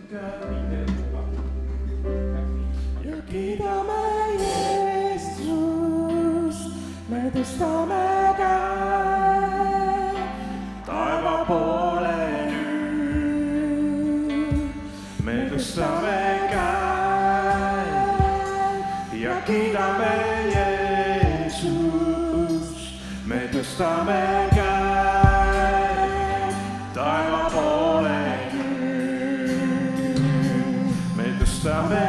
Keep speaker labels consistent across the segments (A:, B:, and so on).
A: ja kiidame Jeesust, me tõstame käe taeva poole nüüd. Me tõstame käe ja kiidame Jeesust, me tõstame käe taeva poole nüüd. Me tõstame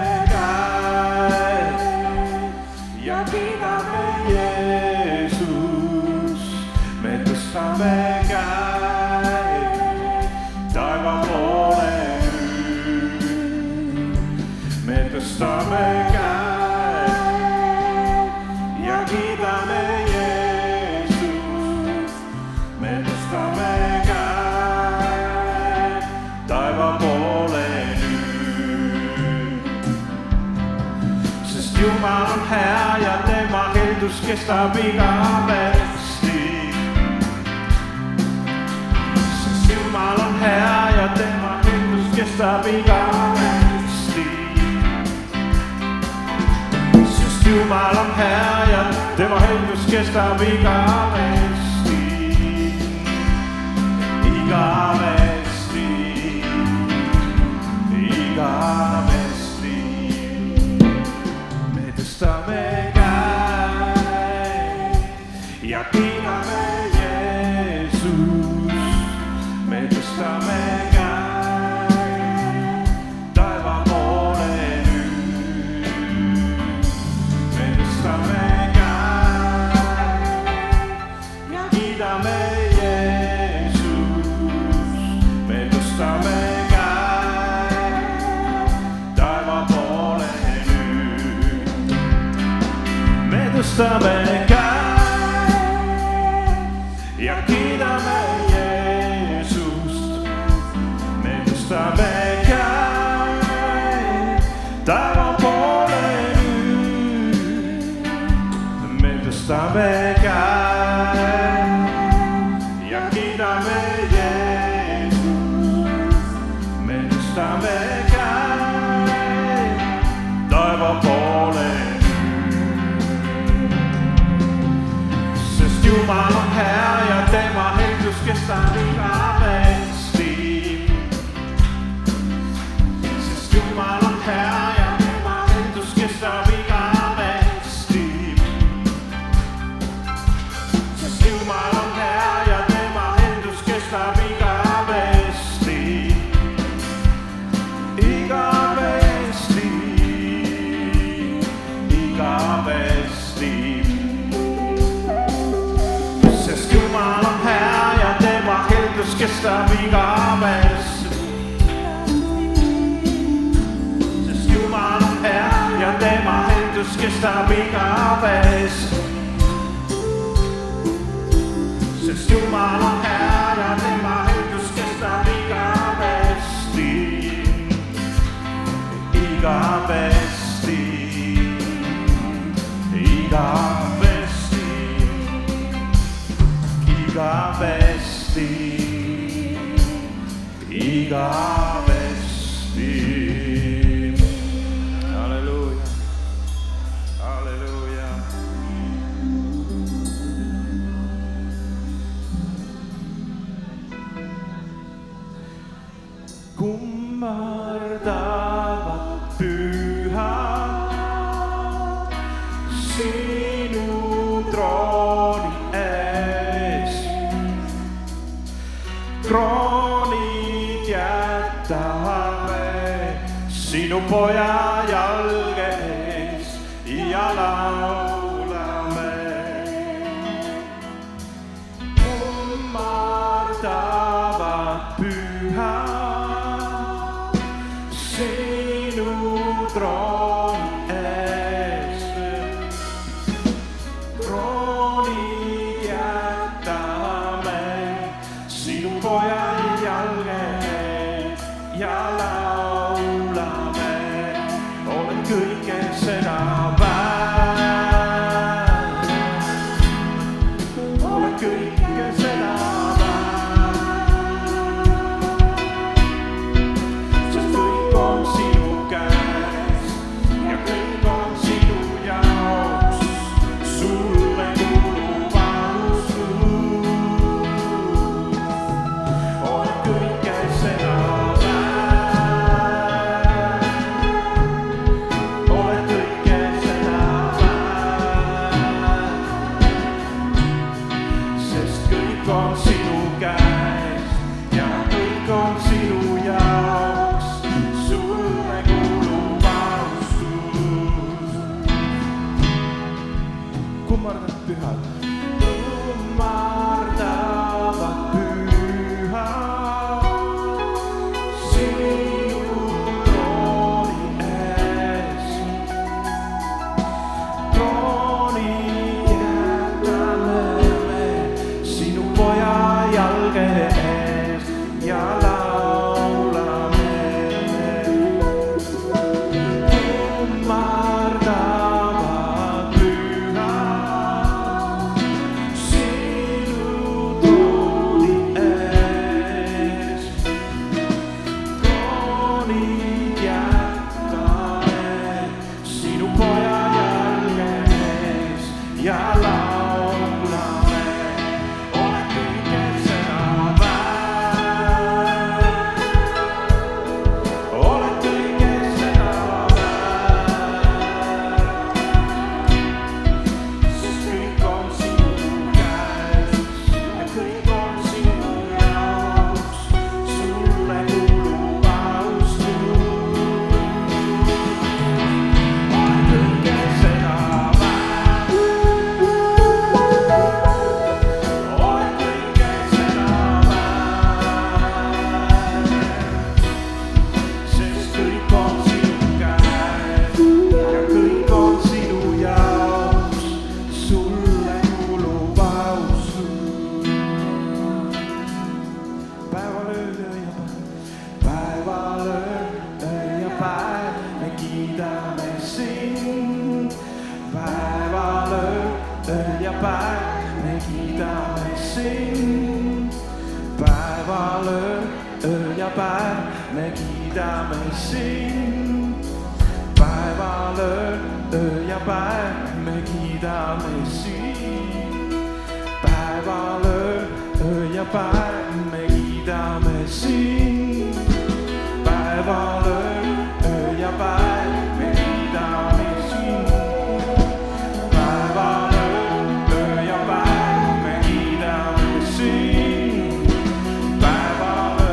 A: ja kiidame Jeesust, me tõstame käe taeva poole nüüd. Me tõstame käe ja kiidame Jeesust, me tõstame käe taeva poole nüüd. Sest Jumal on hea ja tema heldus kestab igavesti. Sest Jumal on hea ja tema heldus kestab igavesti. Sest Jumal on hea ja tema heldus kestab igavesti. Igavesti, igavesti. Me tõstame ja kiidame Jeesust, me tõstame käe taeva poole nüüd. Me tõstame käe ja kiidame Jeesust, me tõstame käe taeva poole nüüd. Me tõstame käe ja kiidame Jeesust, me tõstame käe taeva poole nüüd. Me tõstame käe ja kiidame Jeesust, me tõstame käe taeva poole nüüd. Sest Jumal on hea ja tema heldus kestab igavesti. Sest Jumal on hea ja tema heldus kestab igavesti. Sest Jumal on hea ja tema heldus kestab igavesti. Igavesti, igavesti. Sest Jumal on hea ja tema heldus kestab igavesti. Sest Jumal on hea ja tema heldus kestab igavesti. Sest Jumal on hea ja tema heldus kestab igavesti. Igavesti, igavesti. Igavesti, igavesti. Halleluuja, halleluuja. Kummardavad pühad sinu trooni ees. Kroonid jätame sinu poja jalge ees ja laulame. Kummardavad pühad sinu trooni ees. Kroonid jätame sinu poja jalge ees ja laulame. Olen kõike seda väärt. Olen kõike seda väärt. Sest kõik päev, me kiidame sind. Päeval öö ja päev, me kiidame sind. Päeval öö ja päev, me kiidame sind. Päeval öö ja päev, me kiidame sind. Päeval öö ja päev, me kiidame sind. Päeval öö ja päev, me kiidame sind. Päeval öö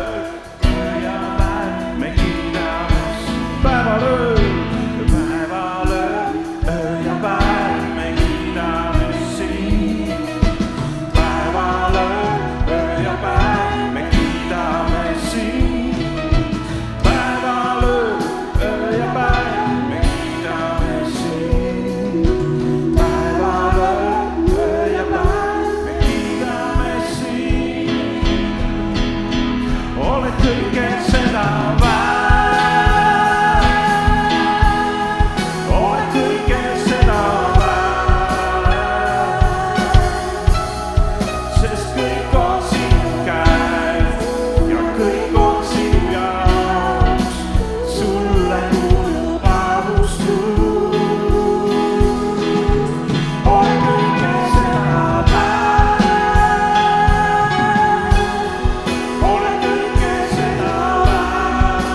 A: ja päev, me kiidame sind. Päeval öö ja päev, me kiidame sind. Päeval öö ja päev, me kiidame sind. Päeval öö ja päev, me kiidame sind. Päeval öö ja päev, me kiidame sind. Oled kõike seda väärt. Oled kõike seda väärt. Sest kõik on sinu käes ja kõik on sinu jaoks. Sulle kuulub austus. Oled kõike seda väärt. Oled kõike seda väärt.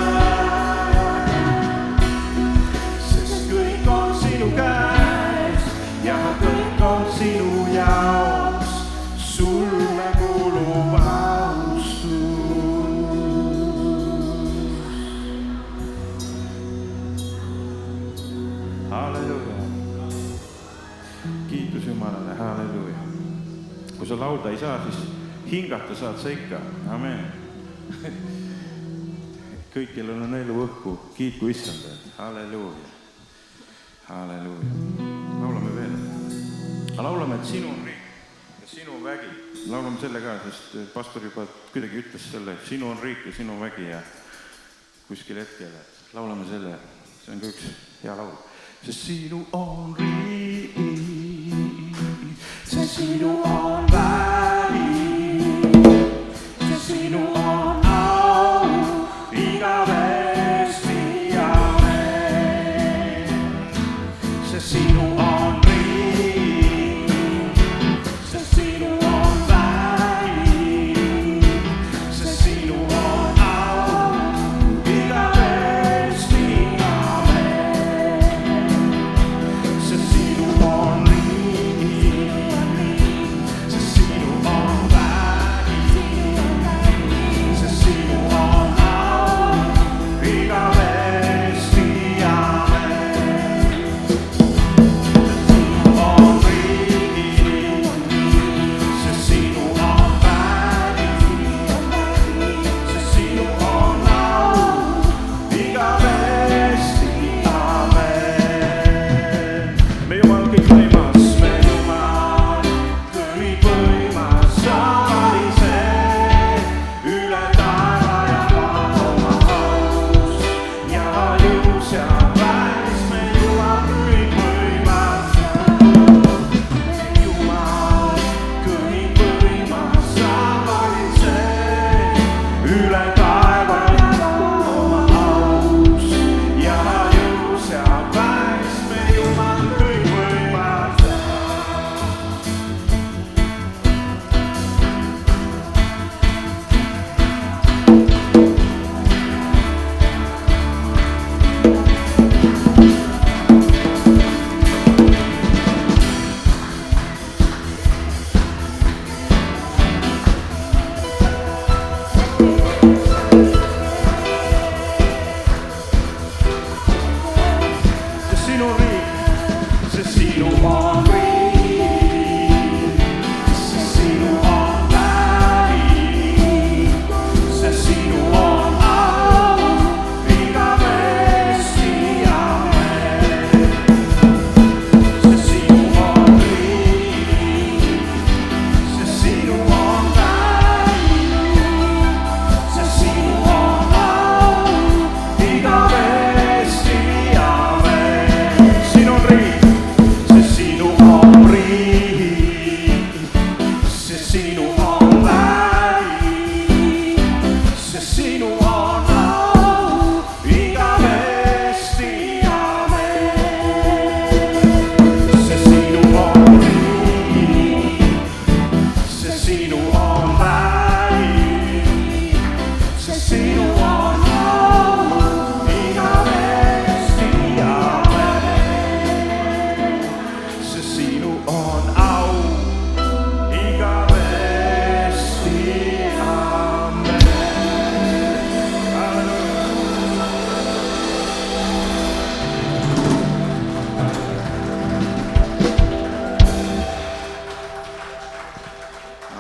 A: Sest kõik on sinu käes ja kõik on sinu jaoks. Sulle kuulub austus. Halleluuja. Kiitus Jumalale, halleluuja. Kui sa laulda ei saa, siis hingata saad sa ikka. Amen. Kõik, kellel on elu õhku, kiitku Issanda. Halleluuja. Halleluuja. Laulame veel. Laulame, et sinu on riik ja sinu on vägi. Laulame selle ka, sest pastor juba kuidagi ütles selle, et sinu on riik ja sinu on vägi ja kuskil hetkel. Laulame selle, see on ka üks hea laul. Sest sinu on riik, see sinu on vägi, see sinu on au, igavesti amen. See sinu on riik, see sinu on vägi, see sinu on au, igavesti amen. See sinu on riik,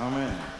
A: amen.